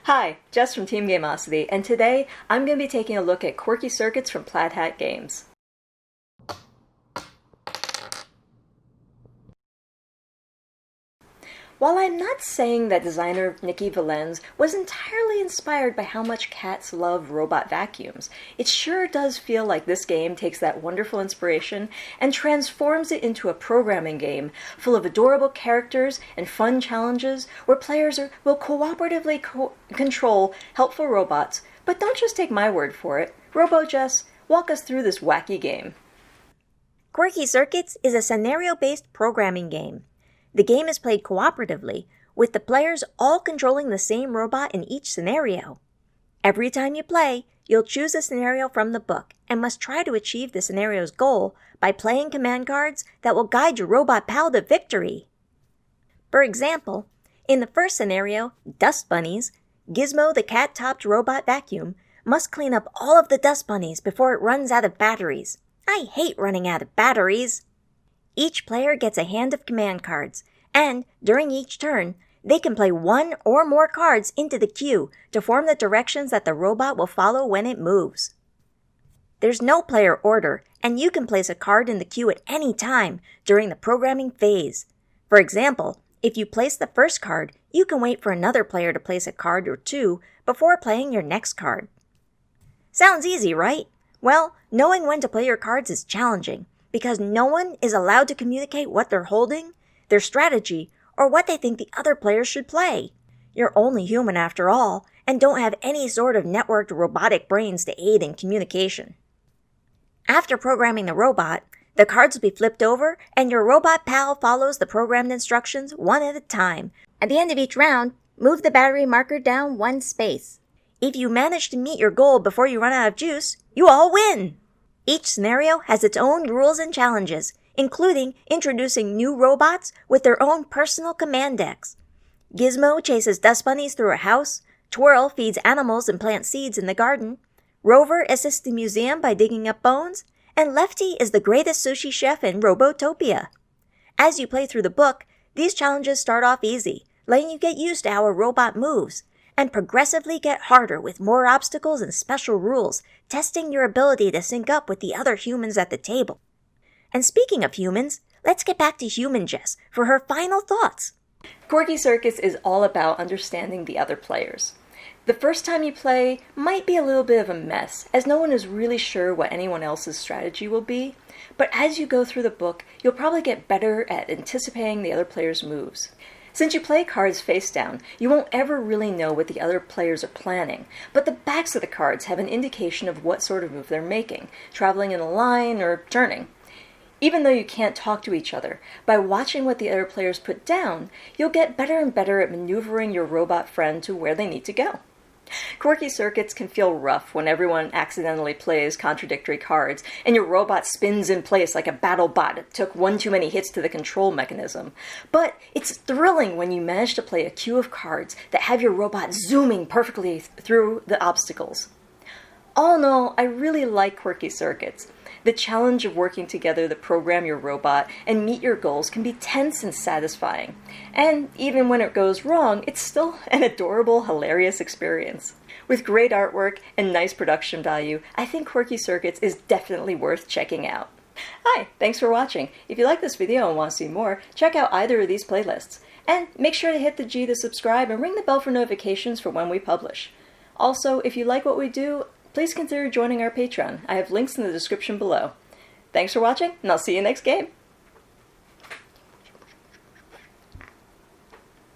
Hi, Jess from Team Gameosity, and today I'm going to be taking a look at Quirky Circuits from Plaid Hat Games. While I'm not saying that designer Nikki Valens was entirely inspired by how much cats love robot vacuums, it sure does feel like this game takes that wonderful inspiration and transforms it into a programming game full of adorable characters and fun challenges where players will cooperatively control helpful robots. But don't just take my word for it. Robo Jess, walk us through this wacky game. Quirky Circuits is a scenario-based programming game. The game is played cooperatively, with the players all controlling the same robot in each scenario. Every time you play, you'll choose a scenario from the book and must try to achieve the scenario's goal by playing command cards that will guide your robot pal to victory. For example, in the first scenario, Dust Bunnies, Gizmo the cat-topped robot vacuum must clean up all of the dust bunnies before it runs out of batteries. I hate running out of batteries! Each player gets a hand of command cards, and during each turn, they can play one or more cards into the queue to form the directions that the robot will follow when it moves. There's no player order, and you can place a card in the queue at any time during the programming phase. For example, if you place the first card, you can wait for another player to place a card or two before playing your next card. Sounds easy, right? Well, knowing when to play your cards is challenging, because no one is allowed to communicate what they're holding, their strategy, or what they think the other players should play. You're only human after all, and don't have any sort of networked robotic brains to aid in communication. After programming the robot, the cards will be flipped over, and your robot pal follows the programmed instructions one at a time. At the end of each round, move the battery marker down one space. If you manage to meet your goal before you run out of juice, you all win! Each scenario has its own rules and challenges, including introducing new robots with their own personal command decks. Gizmo chases dust bunnies through a house, Twirl feeds animals and plants seeds in the garden, Rover assists the museum by digging up bones, and Lefty is the greatest sushi chef in Robotopia. As you play through the book, these challenges start off easy, letting you get used to how a robot moves, and progressively get harder with more obstacles and special rules, testing your ability to sync up with the other humans at the table. And speaking of humans, let's get back to Human Jess for her final thoughts. Quirky Circuits is all about understanding the other players. The first time you play might be a little bit of a mess, as no one is really sure what anyone else's strategy will be, but as you go through the book, you'll probably get better at anticipating the other players' moves. Since you play cards face down, you won't ever really know what the other players are planning, but the backs of the cards have an indication of what sort of move they're making, traveling in a line or turning. Even though you can't talk to each other, by watching what the other players put down, you'll get better and better at maneuvering your robot friend to where they need to go. Quirky Circuits can feel rough when everyone accidentally plays contradictory cards and your robot spins in place like a battle bot that took one too many hits to the control mechanism. But it's thrilling when you manage to play a queue of cards that have your robot zooming perfectly through the obstacles. All in all, I really like Quirky Circuits. The challenge of working together to program your robot and meet your goals can be tense and satisfying. And even when it goes wrong, it's still an adorable, hilarious experience. With great artwork and nice production value, I think Quirky Circuits is definitely worth checking out. Hi, thanks for watching. If you like this video and want to see more, check out either of these playlists. And make sure to hit the G to subscribe and ring the bell for notifications for when we publish. Also, if you like what we do, please consider joining our Patreon. I have links in the description below. Thanks for watching, and I'll see you next game!